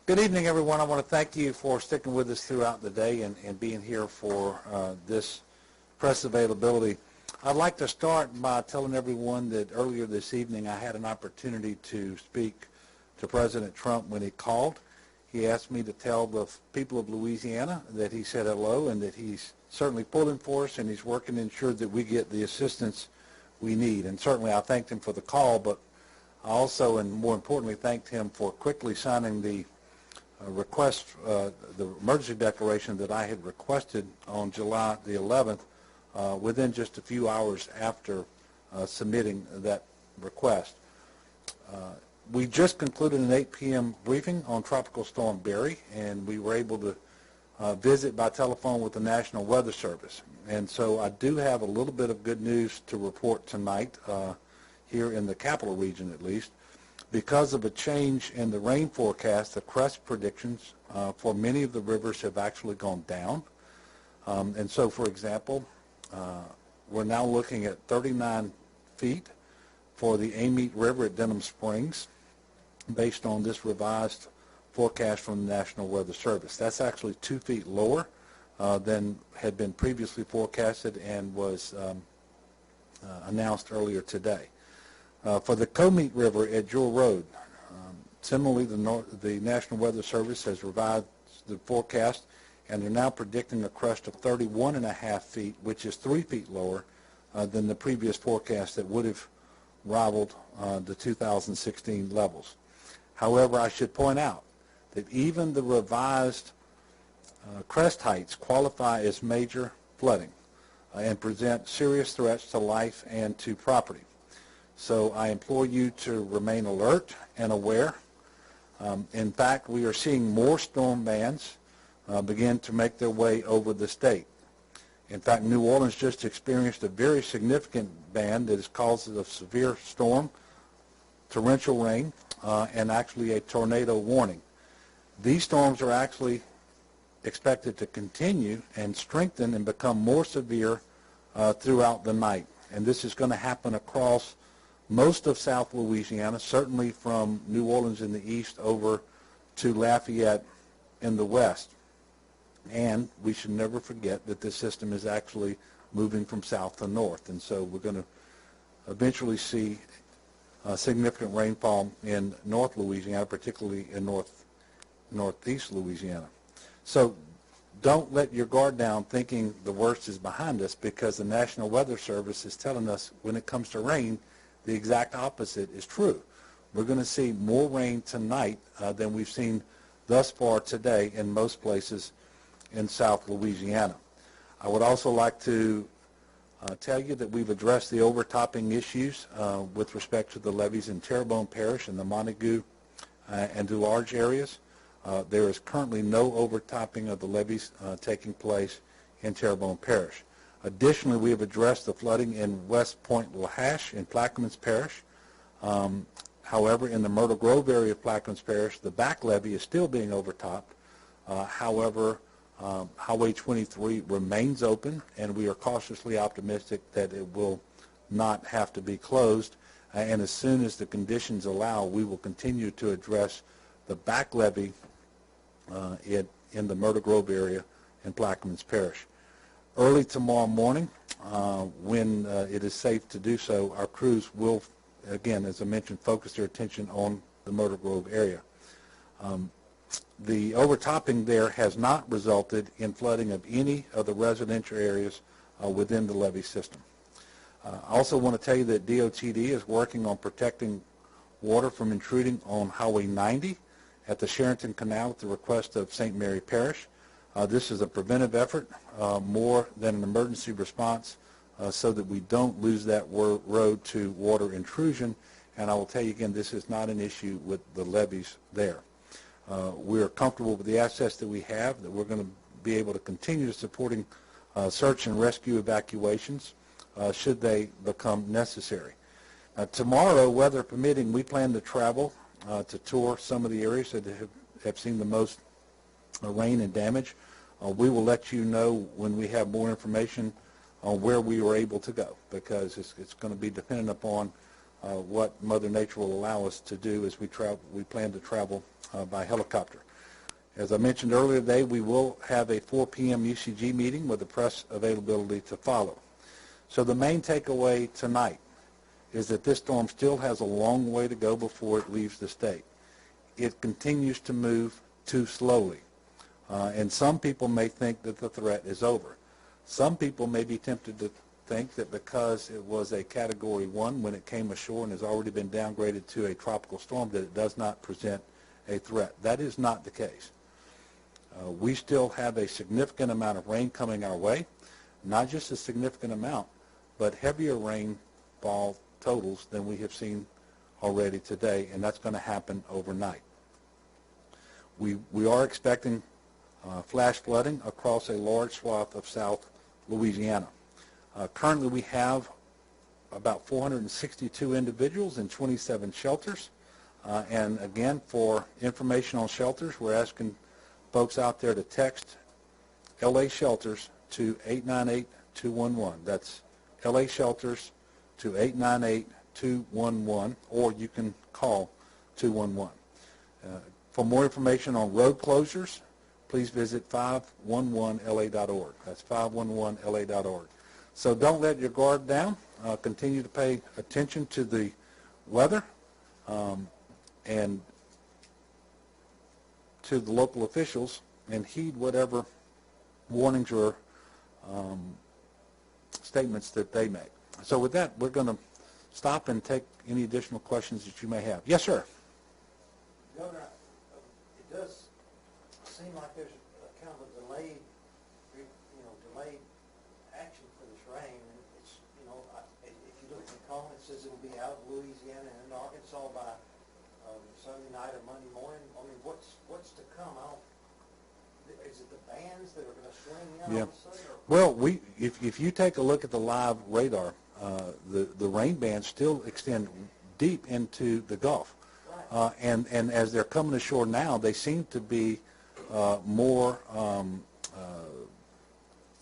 Good evening, everyone. I want to thank you for sticking with us throughout the day and being here for this press availability. I'd like to start by telling everyone that earlier this evening I had an opportunity to speak to President Trump when he called. He asked me to tell the people of Louisiana that he said hello and that he's certainly pulling for us and he's working to ensure that we get the assistance we need. And certainly I thanked him for the call, but I also, and more importantly, thanked him for quickly signing the the emergency declaration that I had requested on July the 11th within just a few hours after submitting that request. We just concluded an 8 p.m. briefing on Tropical Storm Barry, and we were able to visit by telephone with the National Weather Service. And so I do have a little bit of good news to report tonight, here in the capital region at least. Because of a change in the rain forecast, the crest predictions for many of the rivers have actually gone down. And so, for example, we're now looking at 39 feet for the Amite River at Denham Springs based on this revised forecast from the National Weather Service. That's actually 2 feet lower than had been previously forecasted and was announced earlier today. For the Comite River at Jewel Road, similarly, the National Weather Service has revised the forecast, and they're now predicting a crest of 31.5 feet, which is 3 feet lower than the previous forecast that would have rivaled the 2016 levels. However, I should point out that even the revised crest heights qualify as major flooding and present serious threats to life and to property. So I implore you to remain alert and aware. In fact, we are seeing more storm bands begin to make their way over the state. In fact, New Orleans just experienced a very significant band that has caused a severe storm, torrential rain, and actually a tornado warning. These storms are actually expected to continue and strengthen and become more severe throughout the night. And this is going to happen across most of South Louisiana, certainly from New Orleans in the east over to Lafayette in the west. And we should never forget that this system is actually moving from south to north. And so we're going to eventually see significant rainfall in North Louisiana, particularly in northeast Louisiana. So don't let your guard down thinking the worst is behind us, because the National Weather Service is telling us when it comes to rain, the exact opposite is true. We're going to see more rain tonight than we've seen thus far today in most places in South Louisiana. I would also like to tell you that we've addressed the overtopping issues with respect to the levees in Terrebonne Parish and the Montague and DuLarge areas. There is currently no overtopping of the levees taking place in Terrebonne Parish. Additionally, we have addressed the flooding in West Point Lahash in Plaquemines Parish. However, in the Myrtle Grove area of Plaquemines Parish, the back levee is still being overtopped. However, Highway 23 remains open, and we are cautiously optimistic that it will not have to be closed. And as soon as the conditions allow, we will continue to address the back levee in the Myrtle Grove area in Plaquemines Parish. Early tomorrow morning, when it is safe to do so, our crews will, again, as I mentioned, focus their attention on the Myrtle Grove area. The overtopping there has not resulted in flooding of any of the residential areas within the levee system. I also want to tell you that DOTD is working on protecting water from intruding on Highway 90 at the Sherrington Canal at the request of St. Mary Parish. This is a preventive effort more than an emergency response so that we don't lose that road to water intrusion. And I will tell you again, this is not an issue with the levees there. We are comfortable with the assets that we have, that we're going to be able to continue supporting search and rescue evacuations should they become necessary. Tomorrow, weather permitting, we plan to travel to tour some of the areas that have seen the most rain and damage. We will let you know when we have more information on where we were able to go, because it's going to be dependent upon what Mother Nature will allow us to do as we plan to travel by helicopter. As I mentioned earlier today, we will have a 4 p.m. UCG meeting with the press availability to follow. So the main takeaway tonight is that this storm still has a long way to go before it leaves the state. It continues to move too slowly. And some people may think that the threat is over. Some people may be tempted to think that because it was a Category 1 when it came ashore and has already been downgraded to a tropical storm, that it does not present a threat. That is not the case. We still have a significant amount of rain coming our way, not just a significant amount, but heavier rainfall totals than we have seen already today, and that's going to happen overnight. We are expecting flash flooding across a large swath of South Louisiana. Currently, we have about 462 individuals in 27 shelters. And again, for information on shelters, we're asking folks out there to text LA Shelters to 898-211. That's LA Shelters to 898-211, or you can call 211. For more information on road closures, please visit 511la.org. That's 511la.org. So don't let your guard down. Continue to pay attention to the weather and to the local officials, and heed whatever warnings or statements that they make. So with that, we're going to stop and take any additional questions that you may have. Yes, sir. Governor, it does seem like there's kind of a delayed action for this rain. And it's, if you look at the call, it says it'll be out of Louisiana and Arkansas by Sunday night or Monday morning. I mean, what's to come? Is it the bands that are going to swing in all of a sudden? Well, if you take a look at the live radar, the rain bands still extend deep into the Gulf. Right. And as they're coming ashore now, they seem to be more,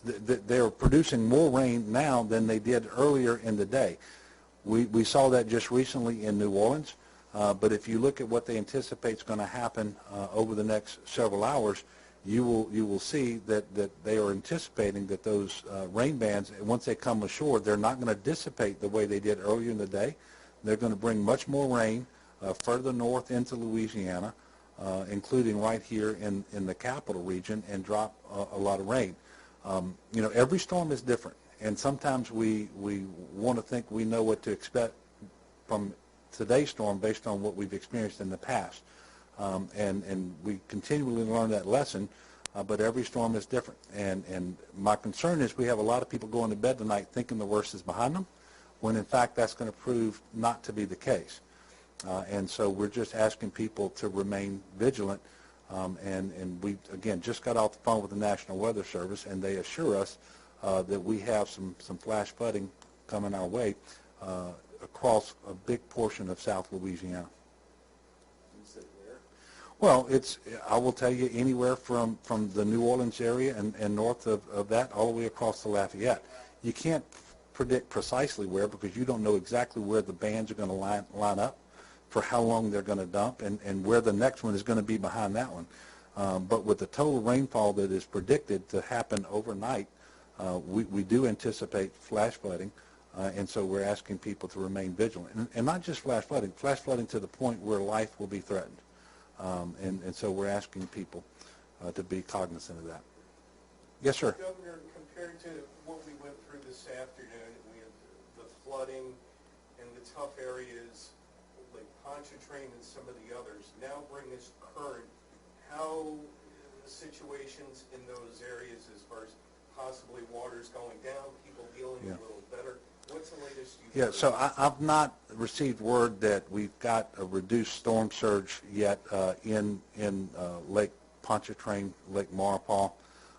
they're producing more rain now than they did earlier in the day. We saw that just recently in New Orleans, but if you look at what they anticipate is going to happen over the next several hours, you will see that they are anticipating that those rain bands, once they come ashore, they're not going to dissipate the way they did earlier in the day. They're going to bring much more rain further north into Louisiana, including right here in the capital region, and drop a lot of rain. Every storm is different, and sometimes we want to think we know what to expect from today's storm based on what we've experienced in the past. And we continually learn that lesson, but every storm is different. And my concern is we have a lot of people going to bed tonight thinking the worst is behind them, when in fact that's going to prove not to be the case. And so we're just asking people to remain vigilant. And we, again, just got off the phone with the National Weather Service, and they assure us that we have some flash flooding coming our way across a big portion of South Louisiana. Well, I will tell you, anywhere from the New Orleans area and north of that all the way across to Lafayette. You can't predict precisely where, because you don't know exactly where the bands are going to line up, for how long they're going to dump, and where the next one is going to be behind that one. But with the total rainfall that is predicted to happen overnight, we do anticipate flash flooding, and so we're asking people to remain vigilant. And not just flash flooding to the point where life will be threatened. And so we're asking people to be cognizant of that. Yes, sir. Governor, compared to what we went through this afternoon, we had the flooding and the tough areas like Pontchartrain and some of the others. Now bring us current. How the situations in those areas as far as possibly water's going down, people dealing a little better. What's the latest you've heard? So I've not received word that we've got a reduced storm surge yet in Lake Pontchartrain, Lake Maurepas.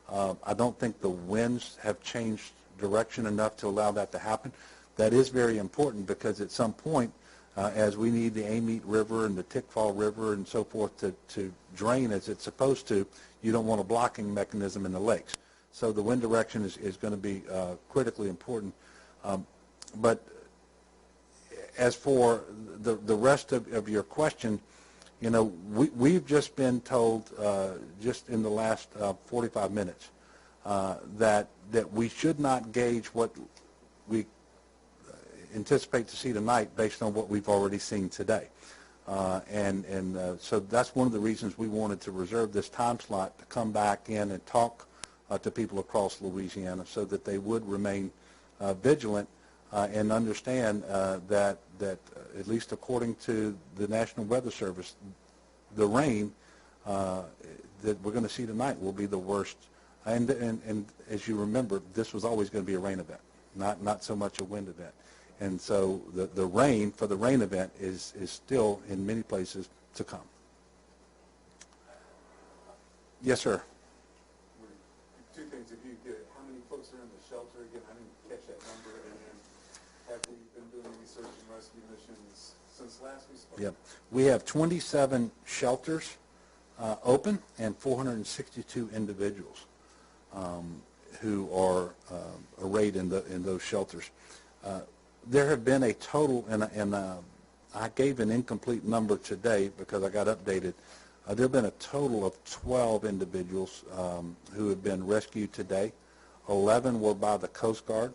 I don't think the winds have changed direction enough to allow that to happen. That is very important, because at some point, as we need the Amite River and the Tickfall River and so forth to drain as it's supposed to, you don't want a blocking mechanism in the lakes. So the wind direction is going to be critically important. But as for the rest of your question, You know, we've just been told just in the last 45 minutes that we should not gauge what we anticipate to see tonight based on what we've already seen today. So that's one of the reasons we wanted to reserve this time slot to come back in and talk to people across Louisiana so that they would remain vigilant and understand that at least according to the National Weather Service, the rain that we're going to see tonight will be the worst. And as you remember, this was always going to be a rain event, not so much a wind event. And so the rain for the rain event is still in many places to come. Yes, sir. Two things, if you could, how many folks are in the shelter again? I didn't catch that number. And then have we been doing any search and rescue missions since last we spoke? Yep. We have 27 shelters open and 462 individuals who are arrayed in those shelters. There have been a total, and I gave an incomplete number today because I got updated. There have been a total of 12 individuals who have been rescued today. 11 were by the Coast Guard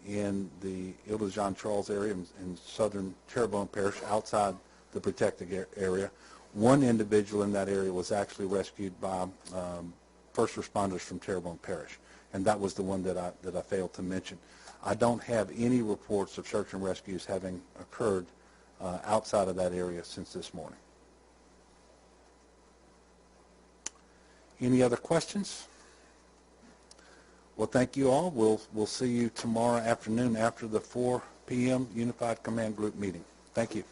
in the Ile de Jean Charles area in southern Terrebonne Parish outside the protected area. One individual in that area was actually rescued by first responders from Terrebonne Parish, and that was the one that I failed to mention. I don't have any reports of search and rescues having occurred outside of that area since this morning. Any other questions? Well, thank you all. We'll see you tomorrow afternoon after the 4 p.m. Unified Command Group meeting. Thank you.